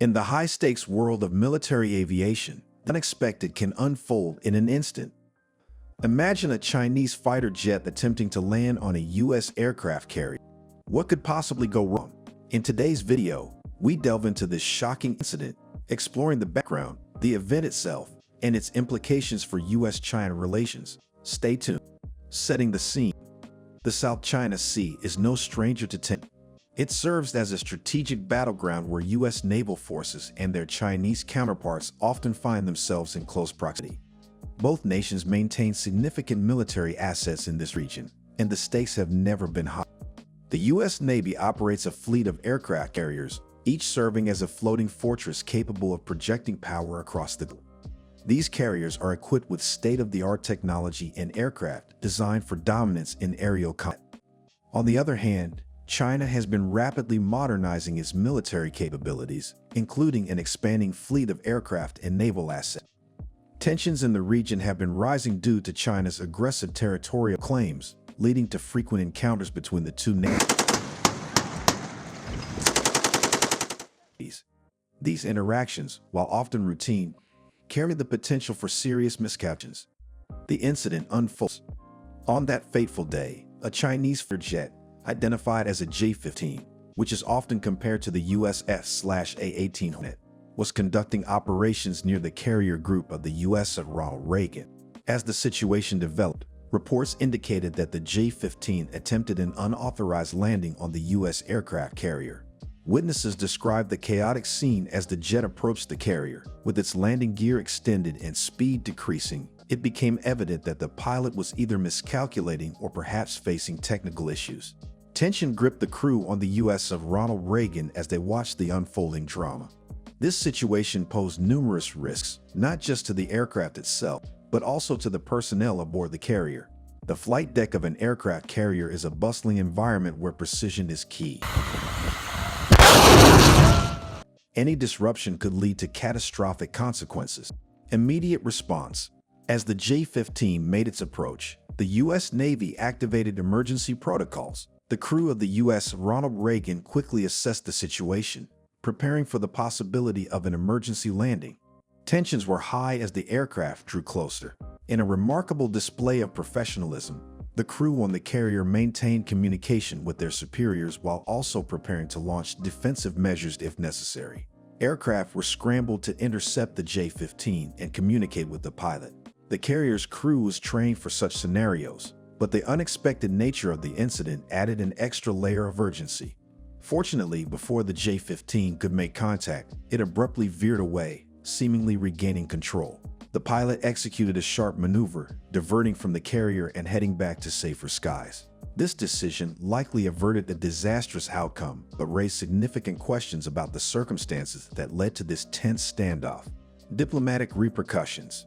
In the high-stakes world of military aviation, the unexpected can unfold in an instant. Imagine a Chinese fighter jet attempting to land on a U.S. aircraft carrier. What could possibly go wrong? In today's video, we delve into this shocking incident, exploring the background, the event itself, and its implications for U.S.-China relations. Stay tuned. Setting the scene. The South China Sea is no stranger to tension. It serves as a strategic battleground where U.S. naval forces and their Chinese counterparts often find themselves in close proximity. Both nations maintain significant military assets in this region, and the stakes have never been higher. The U.S. Navy operates a fleet of aircraft carriers, each serving as a floating fortress capable of projecting power across the globe. These carriers are equipped with state-of-the-art technology and aircraft designed for dominance in aerial combat. On the other hand, China has been rapidly modernizing its military capabilities, including an expanding fleet of aircraft and naval assets. Tensions in the region have been rising due to China's aggressive territorial claims, leading to frequent encounters between the two nations. These interactions, while often routine, carry the potential for serious miscaptions. The incident unfolds. On that fateful day, a Chinese fighter jet, identified as a J-15, which is often compared to the US F/A-18 Hornet, was conducting operations near the carrier group of the U.S. of Ronald Reagan. As the situation developed, reports indicated that the J-15 attempted an unauthorized landing on the U.S. aircraft carrier. Witnesses described the chaotic scene as the jet approached the carrier. With its landing gear extended and speed decreasing, it became evident that the pilot was either miscalculating or perhaps facing technical issues. Tension gripped the crew on the U.S. of Ronald Reagan as they watched the unfolding drama. This situation posed numerous risks, not just to the aircraft itself, but also to the personnel aboard the carrier. The flight deck of an aircraft carrier is a bustling environment where precision is key. Any disruption could lead to catastrophic consequences. Immediate response. As the J-15 made its approach, the U.S. Navy activated emergency protocols. The crew of the U.S. Ronald Reagan quickly assessed the situation, preparing for the possibility of an emergency landing. Tensions were high as the aircraft drew closer. In a remarkable display of professionalism, the crew on the carrier maintained communication with their superiors while also preparing to launch defensive measures if necessary. Aircraft were scrambled to intercept the J-15 and communicate with the pilot. The carrier's crew was trained for such scenarios, but the unexpected nature of the incident added an extra layer of urgency. Fortunately, before the J-15 could make contact, it abruptly veered away, seemingly regaining control. The pilot executed a sharp maneuver, diverting from the carrier and heading back to safer skies. This decision likely averted a disastrous outcome, but raised significant questions about the circumstances that led to this tense standoff. Diplomatic repercussions.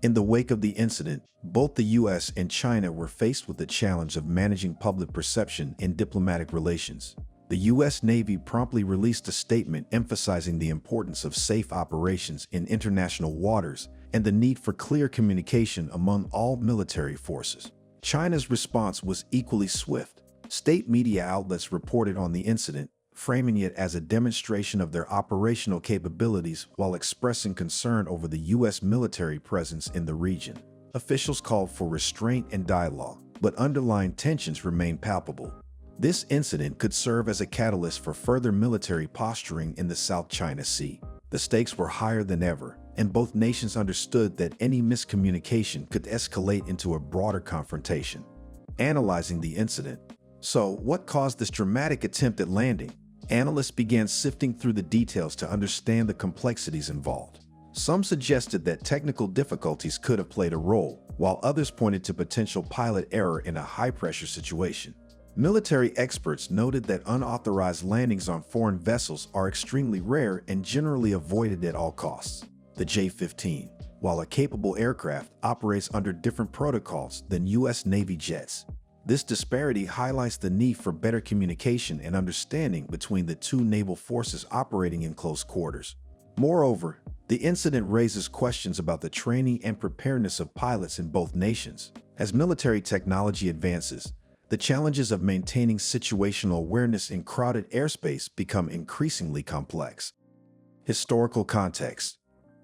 In the wake of the incident, both the U.S. and China were faced with the challenge of managing public perception in diplomatic relations. The U.S. Navy promptly released a statement emphasizing the importance of safe operations in international waters and the need for clear communication among all military forces. China's response was equally swift. State media outlets reported on the incident, framing it as a demonstration of their operational capabilities while expressing concern over the U.S. military presence in the region. Officials called for restraint and dialogue, but underlying tensions remained palpable. This incident could serve as a catalyst for further military posturing in the South China Sea. The stakes were higher than ever, and both nations understood that any miscommunication could escalate into a broader confrontation. Analyzing the incident. So, what caused this dramatic attempt at landing? Analysts began sifting through the details to understand the complexities involved. Some suggested that technical difficulties could have played a role, while others pointed to potential pilot error in a high-pressure situation. Military experts noted that unauthorized landings on foreign vessels are extremely rare and generally avoided at all costs. The J-15, while a capable aircraft, operates under different protocols than U.S. Navy jets. This disparity highlights the need for better communication and understanding between the two naval forces operating in close quarters. Moreover, the incident raises questions about the training and preparedness of pilots in both nations. As military technology advances, the challenges of maintaining situational awareness in crowded airspace become increasingly complex. Historical context.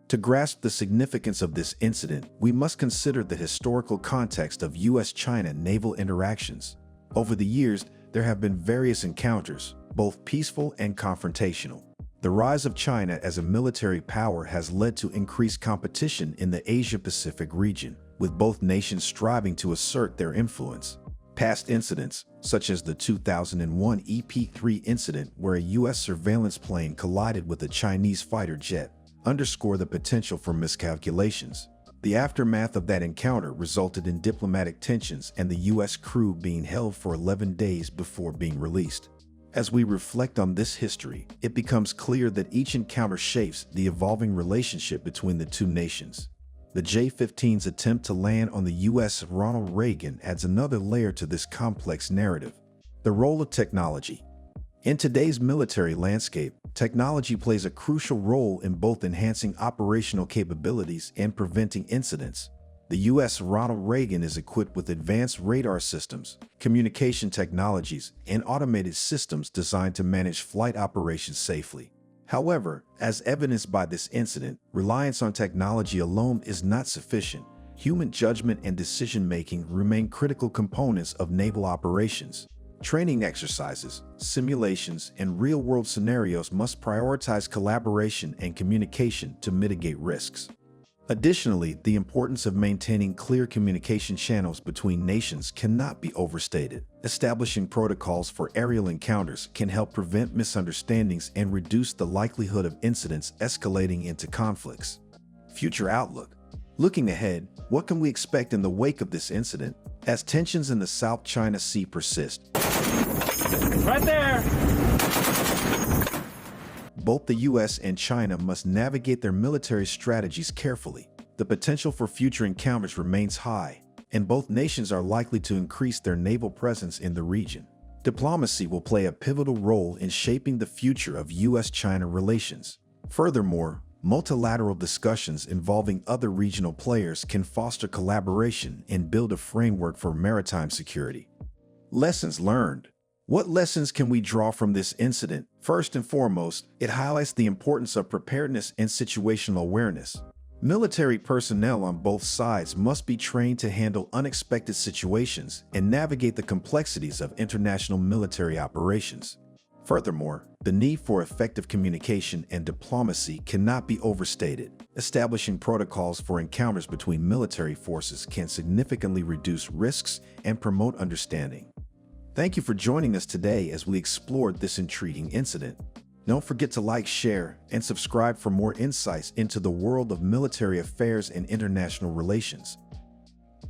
To grasp the significance of this incident, we must consider the historical context of U.S.-China naval interactions. Over the years, there have been various encounters, both peaceful and confrontational. The rise of China as a military power has led to increased competition in the Asia-Pacific region, with both nations striving to assert their influence. Past incidents, such as the 2001 EP-3 incident where a U.S. surveillance plane collided with a Chinese fighter jet, underscore the potential for miscalculations. The aftermath of that encounter resulted in diplomatic tensions and the U.S. crew being held for 11 days before being released. As we reflect on this history, it becomes clear that each encounter shapes the evolving relationship between the two nations. The J-15's attempt to land on the U.S. Ronald Reagan adds another layer to this complex narrative. The role of technology. In today's military landscape, technology plays a crucial role in both enhancing operational capabilities and preventing incidents. The U.S. Ronald Reagan is equipped with advanced radar systems, communication technologies, and automated systems designed to manage flight operations safely. However, as evidenced by this incident, reliance on technology alone is not sufficient. Human judgment and decision-making remain critical components of naval operations. Training exercises, simulations, and real-world scenarios must prioritize collaboration and communication to mitigate risks. Additionally, the importance of maintaining clear communication channels between nations cannot be overstated. Establishing protocols for aerial encounters can help prevent misunderstandings and reduce the likelihood of incidents escalating into conflicts. Future outlook. Looking ahead, what can we expect in the wake of this incident? As tensions in the South China Sea persist, right there! Both the U.S. and China must navigate their military strategies carefully. The potential for future encounters remains high, and both nations are likely to increase their naval presence in the region. Diplomacy will play a pivotal role in shaping the future of U.S.-China relations. Furthermore, multilateral discussions involving other regional players can foster collaboration and build a framework for maritime security. Lessons learned. What lessons can we draw from this incident? First and foremost, it highlights the importance of preparedness and situational awareness. Military personnel on both sides must be trained to handle unexpected situations and navigate the complexities of international military operations. Furthermore, the need for effective communication and diplomacy cannot be overstated. Establishing protocols for encounters between military forces can significantly reduce risks and promote understanding. Thank you for joining us today as we explored this intriguing incident. Don't forget to like, share, and subscribe for more insights into the world of military affairs and international relations.